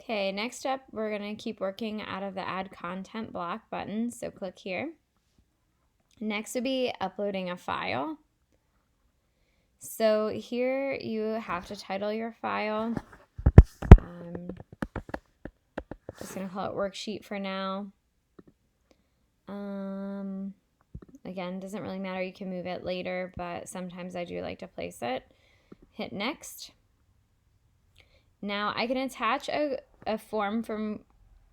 Okay, next up, we're going to keep working out of the Add Content block button, so click here. Next would be uploading a file. So here you have to title your file. I'm just going to call it worksheet for now. Again, doesn't really matter, you can move it later, but sometimes I do like to place it. Hit next. Now I can attach a form from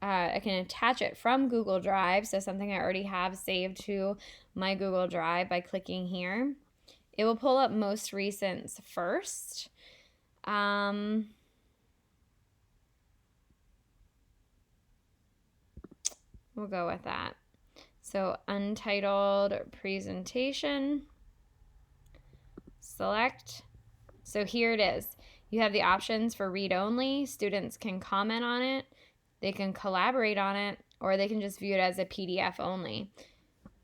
I can attach it from Google Drive, so something I already have saved to my Google Drive by clicking here. It will pull up most recents first. We'll go with that. So untitled presentation, select. So here it is. You have the options for read only. Students can comment on it, they can collaborate on it, or they can just view it as a PDF only.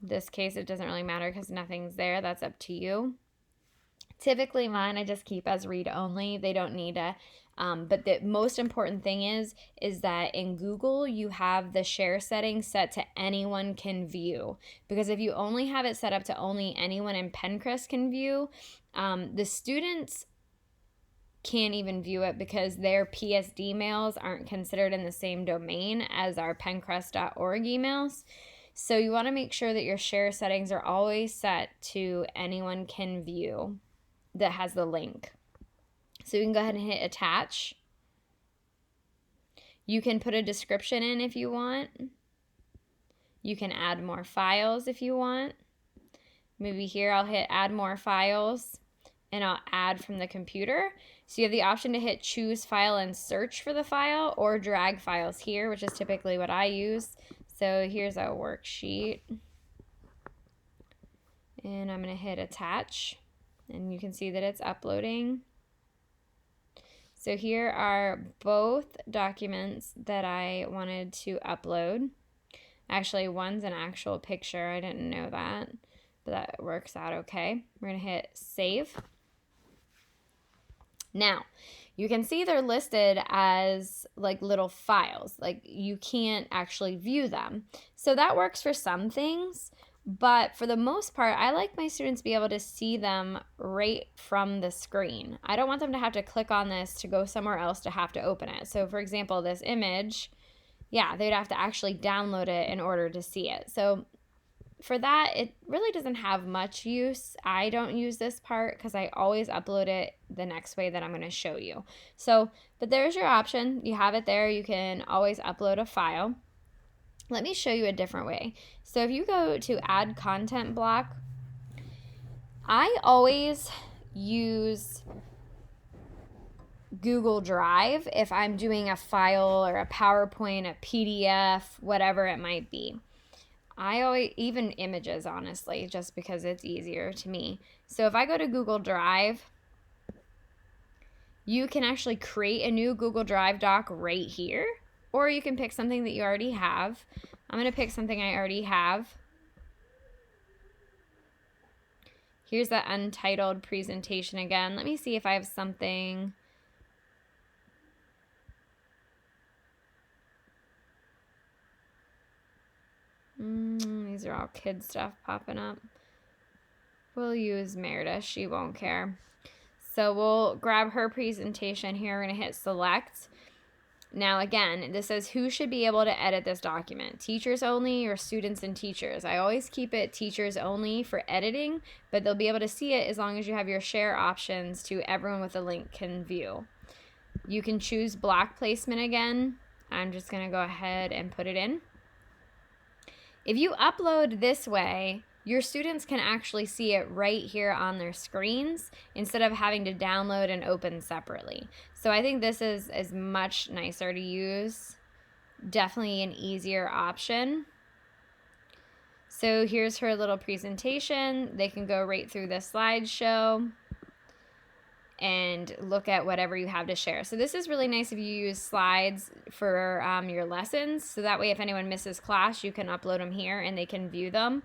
In this case, it doesn't really matter because nothing's there. That's up to you. Typically mine I just keep as read only. They don't need a but the most important thing is that in Google you have the share settings set to anyone can view, because if you only have it set up to only anyone in Pencrest can view, the students can't even view it because their PSD mails aren't considered in the same domain as our pencrest.org emails. So you want to make sure that your share settings are always set to anyone can view that has the link. So you can go ahead and hit attach. You can put a description in if you want. You can add more files if you want. Maybe here I'll hit add more files and I'll add from the computer. So you have the option to hit choose file and search for the file, or drag files here, which is typically what I use. So here's a worksheet. And I'm going to hit attach. And you can see that it's uploading. So here are both documents that I wanted to upload. Actually, one's an actual picture. I didn't know that, but that works out okay. We're going to hit save. Now, you can see they're listed as like little files. Like you can't actually view them. So that works for some things. But for the most part, I like my students to be able to see them right from the screen. I don't want them to have to click on this to go somewhere else to have to open it. So for example, this image, yeah, they'd have to actually download it in order to see it. So for that, it really doesn't have much use. I don't use this part because I always upload it the next way that I'm going to show you. So, but there's your option. You have it there. You can always upload a file. Let me show you a different way. So if you go to add content block, I always use Google Drive if I'm doing a file or a PowerPoint, a PDF, whatever it might be. I always, even images, honestly, just because it's easier to me. So if I go to Google Drive, you can actually create a new Google Drive doc right here, or you can pick something that you already have. I'm going to pick something I already have. Here's the untitled presentation again. Let me see if I have something. These are all kid stuff popping up. We'll use Meredith. She won't care. So we'll grab her presentation here. We're going to hit select. Now again, this says who should be able to edit this document, teachers only or students and teachers. I always keep it teachers only for editing, but they'll be able to see it as long as you have your share options to everyone with a link can view. You can choose block placement again. I'm just going to go ahead and put it in. If you upload this way, your students can actually see it right here on their screens instead of having to download and open separately. So I think this is much nicer to use. Definitely an easier option. So here's her little presentation. They can go right through the slideshow and look at whatever you have to share. So this is really nice if you use slides for your lessons. So that way if anyone misses class, you can upload them here and they can view them.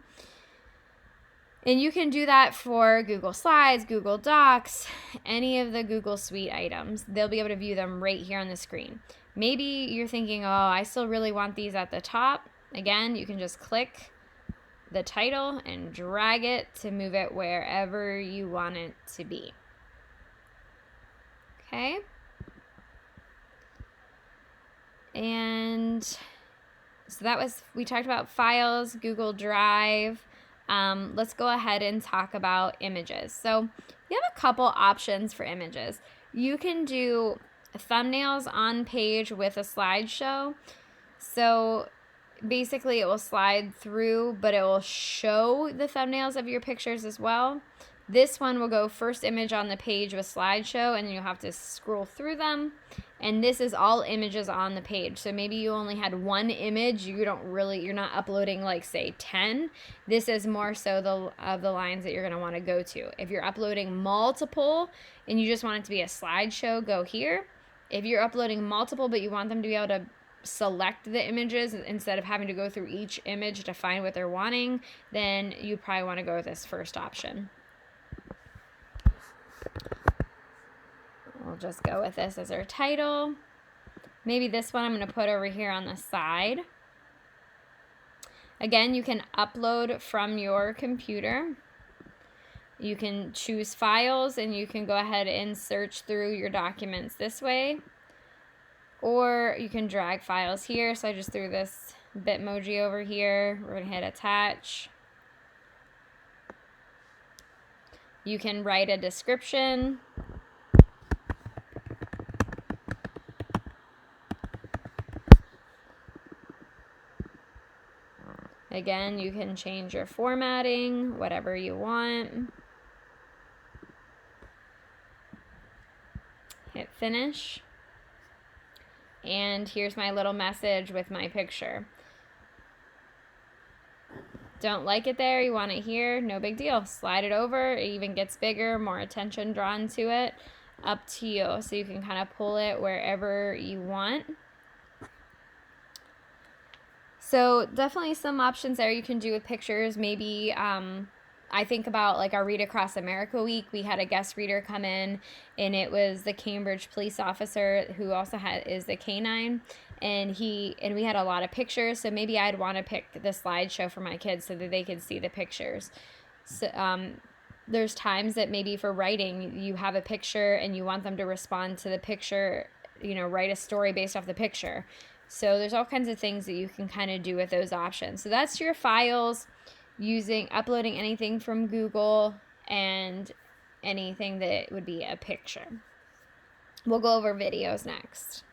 And you can do that for Google Slides, Google Docs, any of the Google Suite items. They'll be able to view them right here on the screen. Maybe you're thinking, oh, I still really want these at the top. Again, you can just click the title and drag it to move it wherever you want it to be. Okay. And so that was, we talked about files, Google Drive. Let's go ahead and talk about images. So you have a couple options for images. You can do thumbnails on page with a slideshow. So basically it will slide through, but it will show the thumbnails of your pictures as well. This one will go first image on the page with slideshow, and you'll have to scroll through them. And this is all images on the page. So maybe you only had one image. You're not uploading like say 10. This is more so of the lines that you're going to want to go to. If you're uploading multiple and you just want it to be a slideshow, go here. If you're uploading multiple but you want them to be able to select the images instead of having to go through each image to find what they're wanting, then you probably want to go with this first option. We'll just go with this as our title. Maybe this one I'm going to put over here on the side. Again, you can upload from your computer. You can choose files and you can go ahead and search through your documents this way. Or you can drag files here. So I just threw this Bitmoji over here. We're going to hit attach. You can write a description. Again, you can change your formatting, whatever you want. Hit finish. And here's my little message with my picture. Don't like it there, you want it here, no big deal. Slide it over, it even gets bigger, more attention drawn to it. Up to you. So you can kind of pull it wherever you want. So definitely some options there you can do with pictures. Maybe I think about like our Read Across America week. We had a guest reader come in, and it was the Cambridge police officer who also is the canine, and we had a lot of pictures. So maybe I'd want to pick the slideshow for my kids so that they could see the pictures. So there's times that maybe for writing you have a picture and you want them to respond to the picture, write a story based off the picture. So there's all kinds of things that you can kind of do with those options. So that's your files, uploading anything from Google and anything that would be a picture. We'll go over videos next.